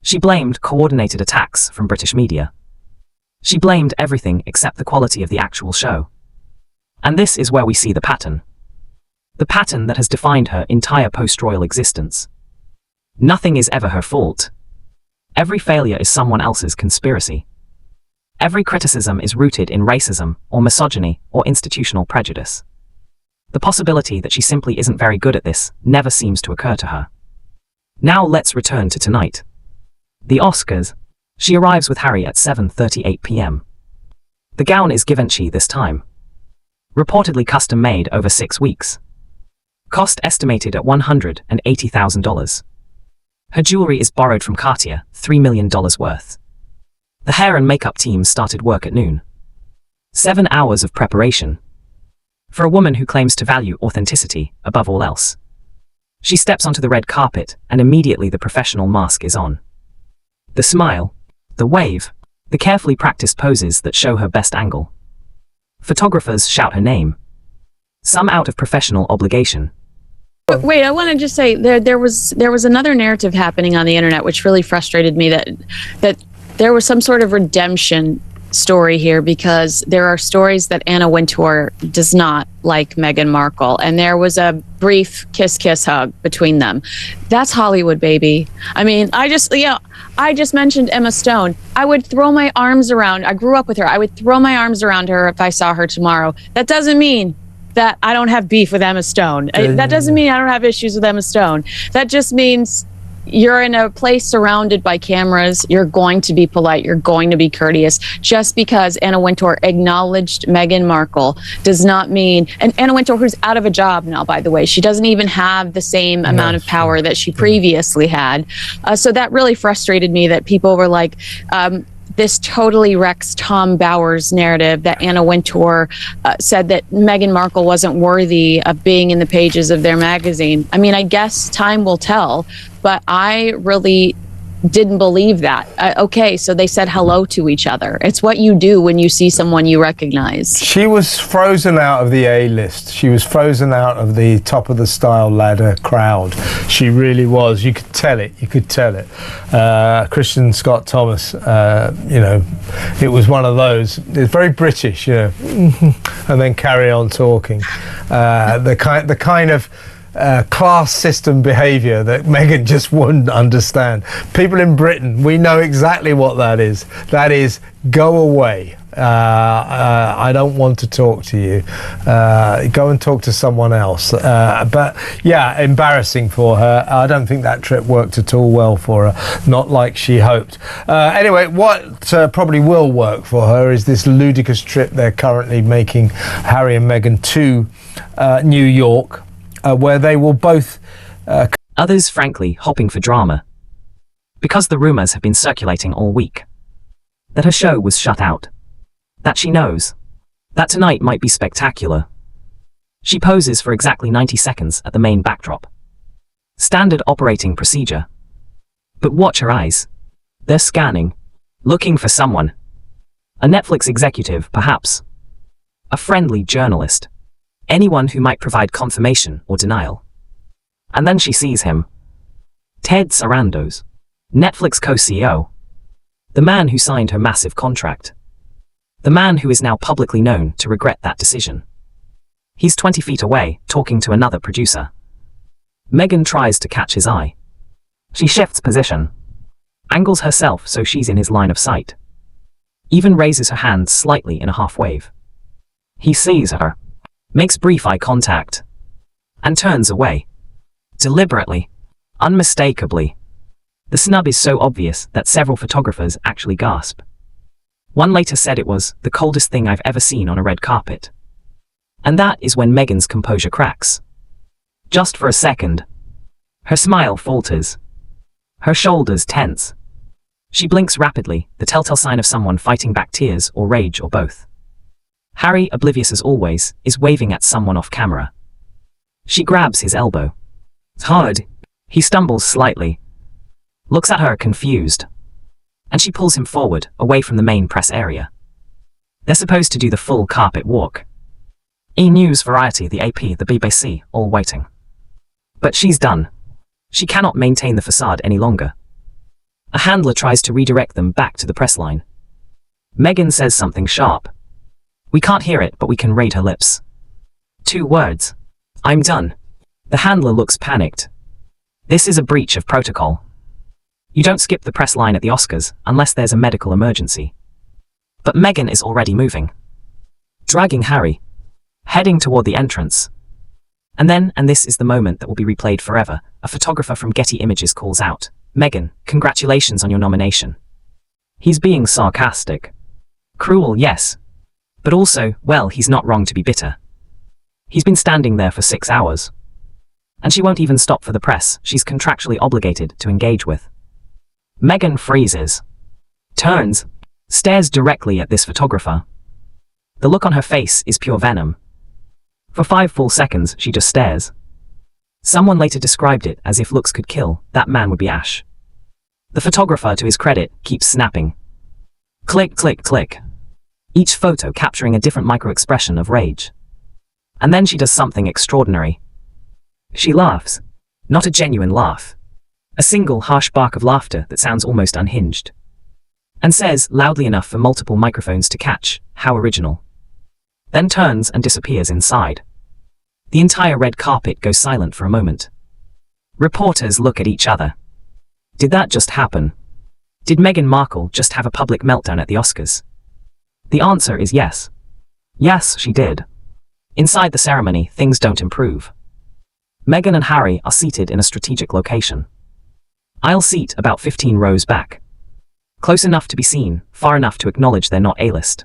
She blamed coordinated attacks from British media. She blamed everything except the quality of the actual show. And this is where we see the pattern. The pattern that has defined her entire post-royal existence. Nothing is ever her fault. Every failure is someone else's conspiracy. Every criticism is rooted in racism, or misogyny, or institutional prejudice. The possibility that she simply isn't very good at this never seems to occur to her. Now let's return to tonight. The Oscars. She arrives with Harry at 7:38 p.m. The gown is Givenchy this time. Reportedly custom-made over 6 weeks. Cost estimated at $180,000. Her jewelry is borrowed from Cartier, $3 million worth. The hair and makeup team started work at noon. 7 hours of preparation. For a woman who claims to value authenticity above all else. She steps onto the red carpet, and immediately the professional mask is on. The smile, the wave, the carefully practiced poses that show her best angle. Photographers shout her name. Some out of professional obligation. Wait, I want to just say there was another narrative happening on the internet which really frustrated me, that there was some sort of redemption story here, because there are stories that Anna Wintour does not like Meghan Markle, and there was a brief kiss hug between them. That's Hollywood, baby. I mean, I just mentioned Emma Stone. I would throw my arms around. I grew up with her. I would throw my arms around her if I saw her tomorrow. That doesn't mean that I don't have beef with Emma Stone. That doesn't mean I don't have issues with Emma Stone. That just means you're in a place surrounded by cameras. You're going to be polite. You're going to be courteous. Just because Anna Wintour acknowledged Meghan Markle does not mean, and Anna Wintour, who's out of a job now, by the way, she doesn't even have the same amount of power that she previously had. So that really frustrated me that people were like, this totally wrecks Tom Bower's narrative that Anna Wintour said that Meghan Markle wasn't worthy of being in the pages of their magazine. I mean, I guess time will tell, but I really didn't believe that. Okay, so they said hello to each other. It's what you do when you see someone you recognize. She was frozen out of the A-list. She was frozen out of the top of the style ladder crowd. She really was. You could tell it. You could tell it. Christian Scott Thomas, you know, it was one of those. It's very British, you know, and then carry on talking. The kind of class system behaviour that Meghan just wouldn't understand. People in Britain, we know exactly what that is. That is, go away. I don't want to talk to you. Go and talk to someone else. But yeah, embarrassing for her. I don't think that trip worked at all well for her. Not like she hoped. Anyway, what probably will work for her is this ludicrous trip they're currently making, Harry and Meghan, to New York, where they will both... Others, frankly, hoping for drama. Because the rumours have been circulating all week. That her show was shut out. That she knows. That tonight might be spectacular. She poses for exactly 90 seconds at the main backdrop. Standard operating procedure. But watch her eyes. They're scanning. Looking for someone. A Netflix executive, perhaps. A friendly journalist. Anyone who might provide confirmation or denial. And then she sees him. Ted Sarandos. Netflix co-CEO. The man who signed her massive contract. The man who is now publicly known to regret that decision. He's 20 feet away, talking to another producer. Meghan tries to catch his eye. She shifts position. Angles herself so she's in his line of sight. Even raises her hands slightly in a half wave. He sees her. Makes brief eye contact. And turns away. Deliberately. Unmistakably. The snub is so obvious that several photographers actually gasp. One later said it was the coldest thing I've ever seen on a red carpet. And that is when Meghan's composure cracks. Just for a second. Her smile falters. Her shoulders tense. She blinks rapidly, the telltale sign of someone fighting back tears or rage or both. Harry, oblivious as always, is waving at someone off camera. She grabs his elbow. Hard. He stumbles slightly. Looks at her confused. And she pulls him forward, away from the main press area. They're supposed to do the full carpet walk. E! News, Variety, the AP, the BBC, all waiting. But she's done. She cannot maintain the facade any longer. A handler tries to redirect them back to the press line. Meghan says something sharp. We can't hear it, but we can read her lips. 2 words. I'm done. The handler looks panicked. This is a breach of protocol. You don't skip the press line at the Oscars unless there's a medical emergency. But Meghan is already moving. Dragging Harry. Heading toward the entrance. And then, and this is the moment that will be replayed forever, a photographer from Getty Images calls out, Meghan, congratulations on your nomination. He's being sarcastic. Cruel, yes. But also, well, he's not wrong to be bitter. He's been standing there for 6 hours. And she won't even stop for the press she's contractually obligated to engage with. Meghan freezes. Turns. Stares directly at this photographer. The look on her face is pure venom. For 5 full seconds, she just stares. Someone later described it as if looks could kill, that man would be Ash. The photographer, to his credit, keeps snapping. Click, click, click. Each photo capturing a different micro-expression of rage. And then she does something extraordinary. She laughs. Not a genuine laugh. A single harsh bark of laughter that sounds almost unhinged. And says, loudly enough for multiple microphones to catch, how original. Then turns and disappears inside. The entire red carpet goes silent for a moment. Reporters look at each other. Did that just happen? Did Meghan Markle just have a public meltdown at the Oscars? The answer is yes. Yes, she did. Inside the ceremony, things don't improve. Meghan and Harry are seated in a strategic location. Aisle seat about 15 rows back. Close enough to be seen, far enough to acknowledge they're not A-list.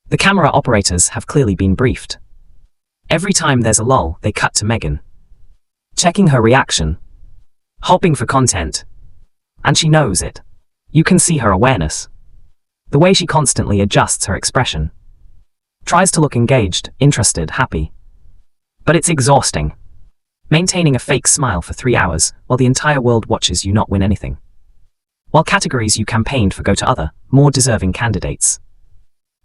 The camera operators have clearly been briefed. Every time there's a lull, they cut to Meghan, checking her reaction, hoping for content. And she knows it. You can see her awareness. The way she constantly adjusts her expression. Tries to look engaged, interested, happy. But it's exhausting. Maintaining a fake smile for 3 hours while the entire world watches you not win anything. While categories you campaigned for go to other, more deserving candidates.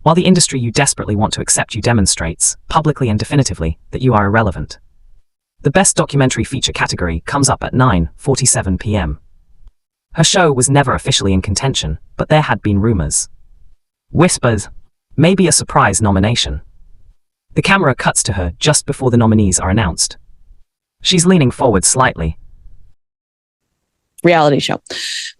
While the industry you desperately want to accept you demonstrates, publicly and definitively, that you are irrelevant. The Best Documentary Feature category comes up at 9:47 p.m. Her show was never officially in contention, but there had been rumors. Whispers. Maybe a surprise nomination. The camera cuts to her just before the nominees are announced. She's leaning forward slightly. Reality show.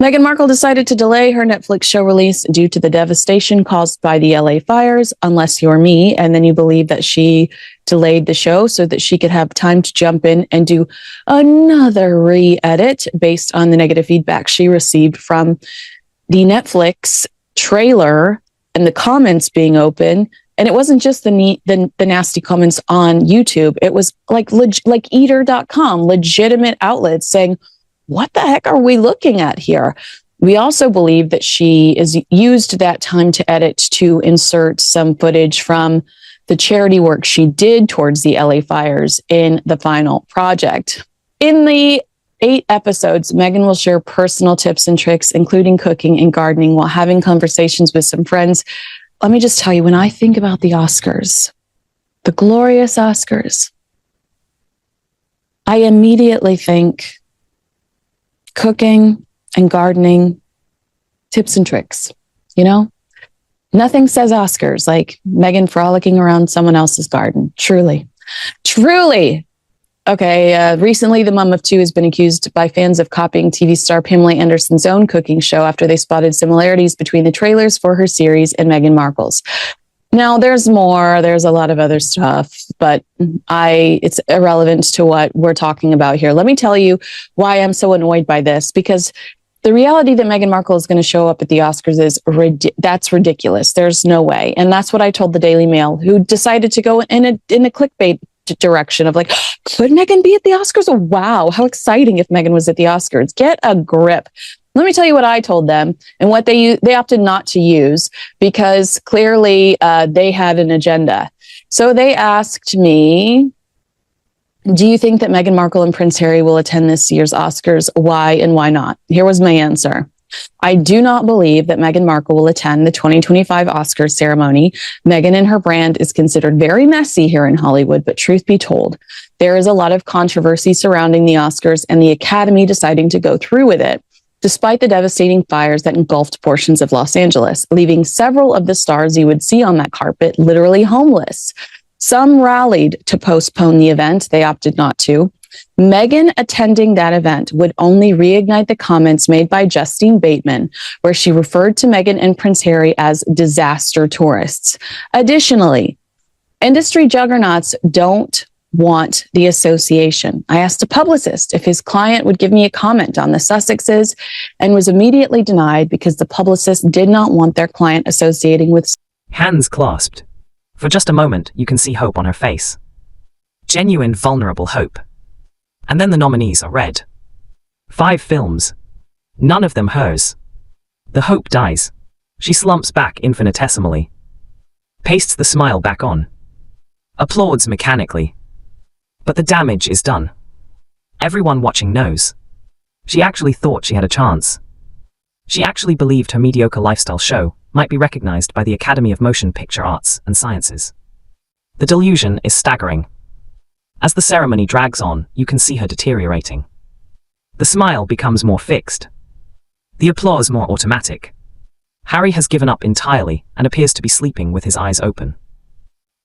Meghan Markle decided to delay her Netflix show release due to the devastation caused by the LA fires, unless you're me, and then you believe that she delayed the show so that she could have time to jump in and do another re-edit based on the negative feedback she received from the Netflix trailer and the comments being open. And it wasn't just the nasty comments on YouTube. It was like eater.com, legitimate outlets saying, what the heck are we looking at here? We also believe that she is used that time to edit to insert some footage from the charity work she did towards the LA fires in the final project. In the 8 episodes, Meghan will share personal tips and tricks, including cooking and gardening, while having conversations with some friends. Let me just tell you, when I think about the Oscars, the glorious Oscars, I immediately think cooking and gardening, tips and tricks, Nothing says Oscars like Meghan frolicking around someone else's garden. Truly. Okay, recently the mom of 2 has been accused by fans of copying TV star Pamela Anderson's own cooking show after they spotted similarities between the trailers for her series and Meghan Markle's. Now, there's more. There's a lot of other stuff, but it's irrelevant to what we're talking about here. Let me tell you why I'm so annoyed by this, because the reality that Meghan Markle is going to show up at the Oscars is that's ridiculous. There's no way. And that's what I told the Daily Mail, who decided to go in a clickbait direction of like, could Meghan be at the Oscars? Oh, wow, how exciting if Meghan was at the Oscars. Get a grip. Let me tell you what I told them and what they opted not to use, because clearly they had an agenda. So they asked me, do you think that Meghan Markle and Princeharry will attend this year's Oscars? Why and why not? Here was my answer. I do not believe that Meghan Markle will attend the 2025 Oscars ceremony. Meghan and her brand is considered very messy here in Hollywood, but truth be told, there is a lot of controversy surrounding the Oscars and the Academy deciding to go through with it, despite the devastating fires that engulfed portions of Los Angeles, leaving several of the stars you would see on that carpet literally homeless. Some rallied to postpone the event. They opted not to. Meghan attending that event would only reignite the comments made by Justine Bateman, where she referred to Meghan and Princeharry as disaster tourists. Additionally, industry juggernauts don't want the association. I asked a publicist if his client would give me a comment on the Sussexes and was immediately denied because the publicist did not want their client associating with. Hands clasped. For just a moment, you can see hope on her face. Genuine, vulnerable hope. And then the nominees are read. 5 films. None of them hers. The hope dies. She slumps back infinitesimally. Pastes the smile back on. Applauds mechanically. But the damage is done. Everyone watching knows. She actually thought she had a chance. She actually believed her mediocre lifestyle show might be recognized by the Academy of Motion Picture Arts and Sciences. The delusion is staggering. As the ceremony drags on, you can see her deteriorating. The smile becomes more fixed. The applause more automatic. Harry has given up entirely and appears to be sleeping with his eyes open.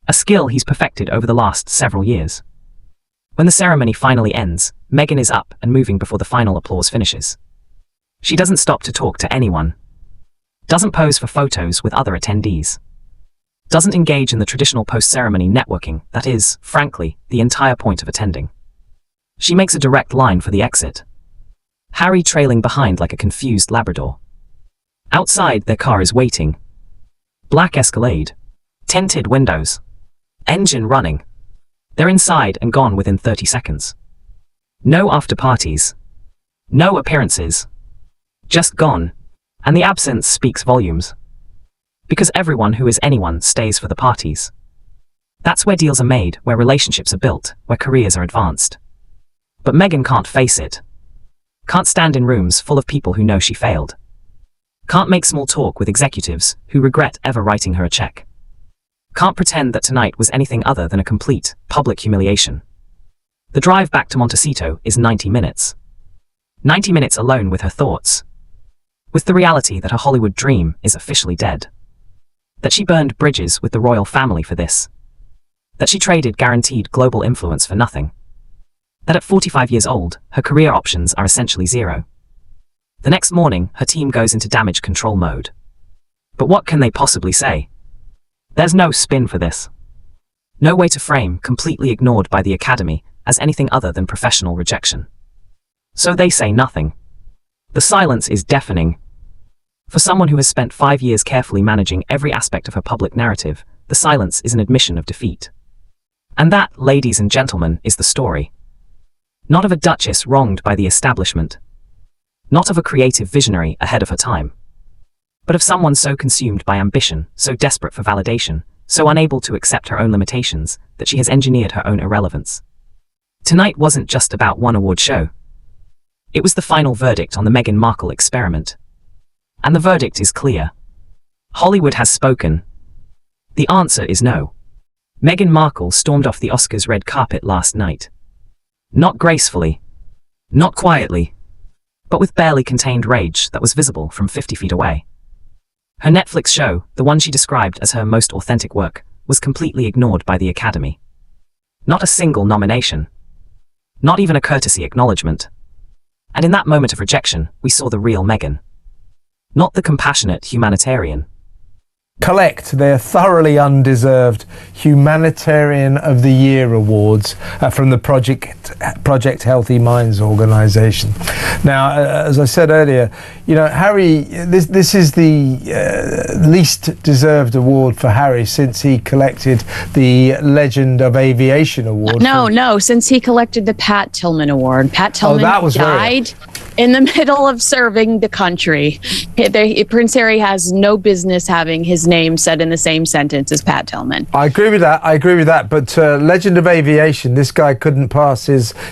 A skill he's perfected over the last several years. When the ceremony finally ends, Meghan is up and moving before the final applause finishes. She doesn't stop to talk to anyone. Doesn't pose for photos with other attendees. doesn't engage in the traditional post-ceremony networking that is, frankly, the entire point of attending. She makes a direct line for the exit. Harry trailing behind like a confused Labrador. Outside, their car is waiting. Black Escalade. Tinted windows. Engine running. They're inside and gone within 30 seconds. No after parties. No appearances. Just gone. And the absence speaks volumes. Because everyone who is anyone stays for the parties. That's where deals are made, where relationships are built, where careers are advanced. But Meghan can't face it. Can't stand in rooms full of people who know she failed. Can't make small talk with executives who regret ever writing her a check. Can't pretend that tonight was anything other than a complete, public humiliation. The drive back to Montecito is 90 minutes. 90 minutes alone with her thoughts. With the reality that her Hollywood dream is officially dead. That she burned bridges with the royal family for this. That she traded guaranteed global influence for nothing. That at 45 years old, her career options are essentially zero. The next morning, her team goes into damage control mode. But what can they possibly say? There's no spin for this. No way to frame, completely ignored by the Academy, as anything other than professional rejection. So they say nothing. The silence is deafening. For someone who has spent 5 years carefully managing every aspect of her public narrative, the silence is an admission of defeat. And that, ladies and gentlemen, is the story. Not of a duchess wronged by the establishment. Not of a creative visionary ahead of her time. But of someone so consumed by ambition, so desperate for validation, so unable to accept her own limitations, that she has engineered her own irrelevance. Tonight wasn't just about one award show. It was the final verdict on the Meghan Markle experiment. And the verdict is clear. Hollywood has spoken. The answer is no. Meghan Markle stormed off the Oscars red carpet last night. Not gracefully. Not quietly. But with barely contained rage that was visible from 50 feet away. Her Netflix show, the one she described as her most authentic work, was completely ignored by the Academy. Not a single nomination. Not even a courtesy acknowledgement. And in that moment of rejection, we saw the real Meghan. Not the compassionate humanitarian. Collect their thoroughly undeserved Humanitarian of the Year awards from the Project Healthy Minds organisation. Now, as I said earlier, you know, Harry, this is the least deserved award for Harry since he collected the Legend of Aviation award. No, since he collected the Pat Tillman Award. Pat Tillman died in the middle of serving the country. Prince Harry has no business having his name said in the same sentence as Pat Tillman. I agree with that. But Legend of Aviation, this guy couldn't pass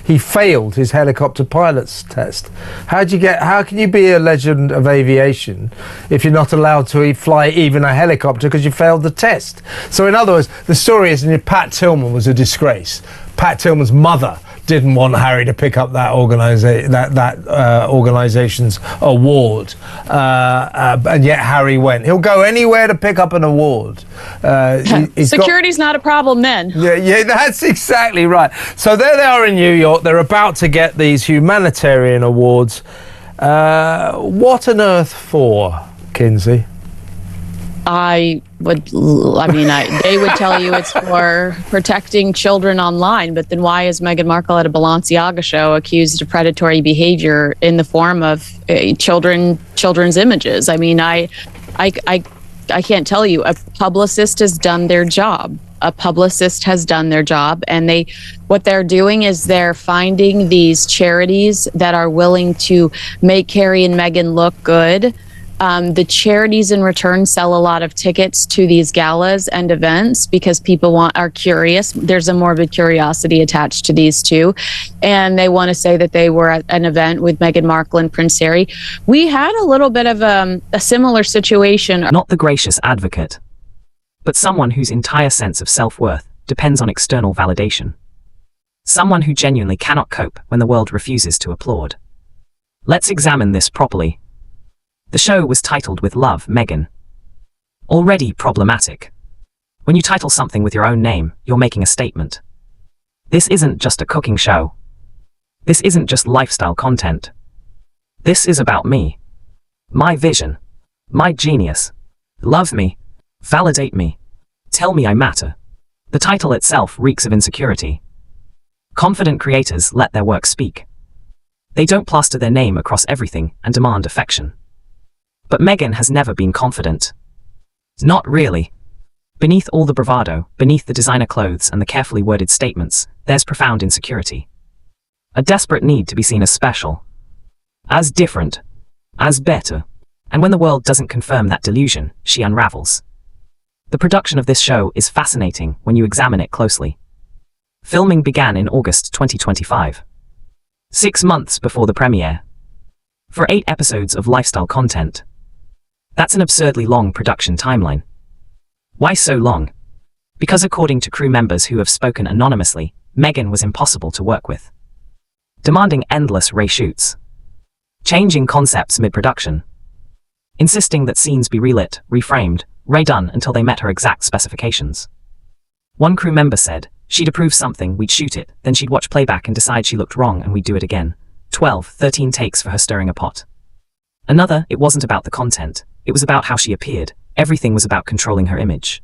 he failed his helicopter pilot's test. How can you be a Legend of Aviation if you're not allowed to fly even a helicopter because you failed the test? So in other words, the story is that Pat Tillman was a disgrace. Pat Tillman's mother didn't want Harry to pick up that organisation's award, and yet Harry went. He'll go anywhere to pick up an award. Security's not a problem then. Yeah, that's exactly right. So there they are in New York. They're about to get these humanitarian awards. What on earth for, Kinsey? They would tell you it's for protecting children online, but then why is Meghan Markle at a Balenciaga show accused of predatory behavior in the form of children's images? I mean, I can't tell you. A publicist has done their job. And what they're doing is they're finding these charities that are willing to make Harry and Meghan look good. The charities in return sell a lot of tickets to these galas and events because people are curious. There's a morbid curiosity attached to these two. And they want to say that they were at an event with Meghan Markle and Prince Harry. We had a little bit of a similar situation. Not the gracious advocate, but someone whose entire sense of self-worth depends on external validation. Someone who genuinely cannot cope when the world refuses to applaud. Let's examine this properly. The show was titled with Love, Meghan. Already problematic. When you title something with your own name, you're making a statement. This isn't just a cooking show. This isn't just lifestyle content. This is about me. My vision. My genius. Love me. Validate me. Tell Me I Matter. The title itself reeks of insecurity. Confident creators let their work speak. They don't plaster their name across everything and demand affection. But Meghan has never been confident. Not really. Beneath all the bravado, beneath the designer clothes and the carefully worded statements, there's profound insecurity. A desperate need to be seen as special, as different, as better. And when the world doesn't confirm that delusion, she unravels. The production of this show is fascinating when you examine it closely. Filming began in August 2025. 6 months before the premiere. For 8 episodes of lifestyle content. That's an absurdly long production timeline. Why so long? Because according to crew members who have spoken anonymously, Meghan was impossible to work with. Demanding endless reshoots. Changing concepts mid-production. Insisting that scenes be relit, reframed, redone until they met her exact specifications. One crew member said, she'd approve something, we'd shoot it, then she'd watch playback and decide she looked wrong and we'd do it again. 12, 13 takes for her stirring a pot. Another, it wasn't about the content, it was about how she appeared, everything was about controlling her image.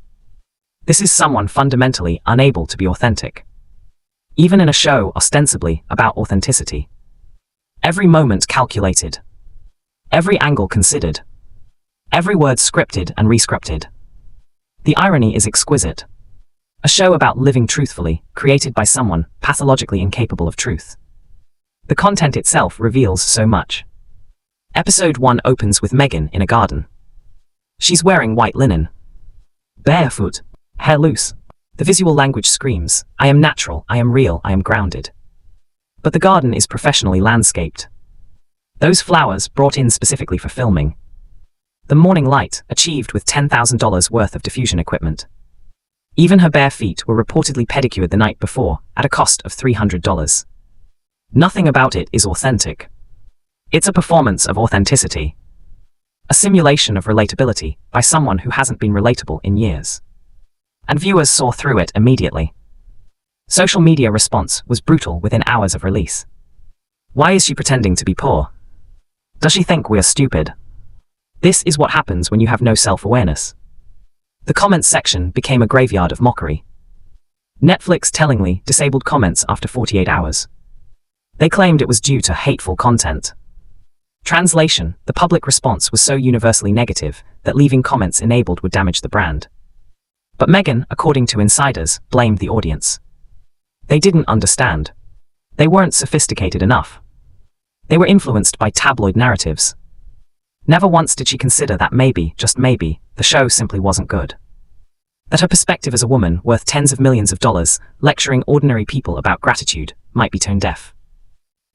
This is someone fundamentally unable to be authentic. Even in a show ostensibly about authenticity. Every moment calculated. Every angle considered. Every word scripted and re-scripted. The irony is exquisite. A show about living truthfully, created by someone pathologically incapable of truth. The content itself reveals so much. Episode 1 opens with Meghan in a garden. She's wearing white linen. Barefoot, hair loose. The visual language screams, I am natural, I am real, I am grounded. But the garden is professionally landscaped. Those flowers brought in specifically for filming. The morning light, achieved with $10,000 worth of diffusion equipment. Even her bare feet were reportedly pedicured the night before, at a cost of $300. Nothing about it is authentic. It's a performance of authenticity. A simulation of relatability by someone who hasn't been relatable in years. And viewers saw through it immediately. Social media response was brutal within hours of release. Why is she pretending to be poor? Does she think we are stupid? This is what happens when you have no self-awareness. The comments section became a graveyard of mockery. Netflix tellingly disabled comments after 48 hours. They claimed it was due to hateful content. Translation, the public response was so universally negative that leaving comments enabled would damage the brand. But Meghan, according to insiders, blamed the audience. They didn't understand. They weren't sophisticated enough. They were influenced by tabloid narratives. Never once did she consider that maybe, just maybe, the show simply wasn't good. That her perspective as a woman worth tens of millions of dollars, lecturing ordinary people about gratitude, might be tone deaf.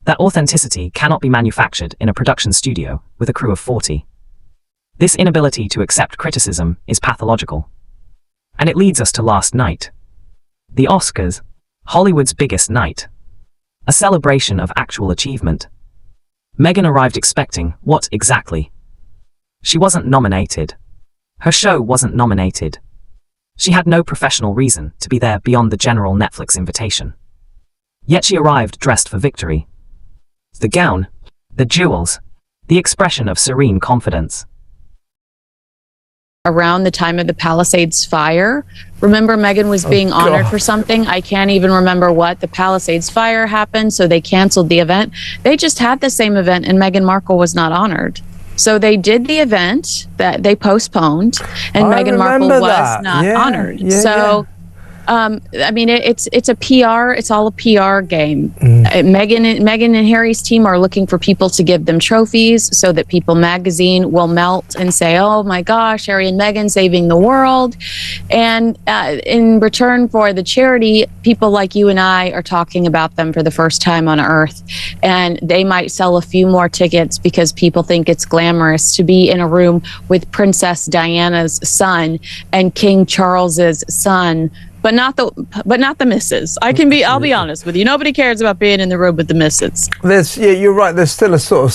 That authenticity cannot be manufactured in a production studio with a crew of 40. This inability to accept criticism is pathological. And it leads us to last night. The Oscars, Hollywood's biggest night. A celebration of actual achievement. Meghan arrived expecting what exactly? She wasn't nominated. Her show wasn't nominated. She had no professional reason to be there beyond the general Netflix invitation. Yet she arrived dressed for victory. The gown, the jewels, the expression of serene confidence. Around the time of the Palisades fire, remember Meghan was being honored for something? I can't even remember what. The Palisades fire happened, so they canceled the event. They just had the same event and Meghan Markle was not honored. So they did the event that they postponed and Meghan Markle was not honored. I mean, it's a PR. It's all a PR game. Meghan and Harry's team are looking for people to give them trophies so that People magazine will melt and say, "Oh my gosh, Harry and Meghan saving the world." And in return for the charity, people like you and I are talking about them for the first time on Earth, and they might sell a few more tickets because people think it's glamorous to be in a room with Princess Diana's son and King Charles's son. But not the missus. I'll be honest with you. Nobody cares about being in the room with the missus. You're right. There's still a sort of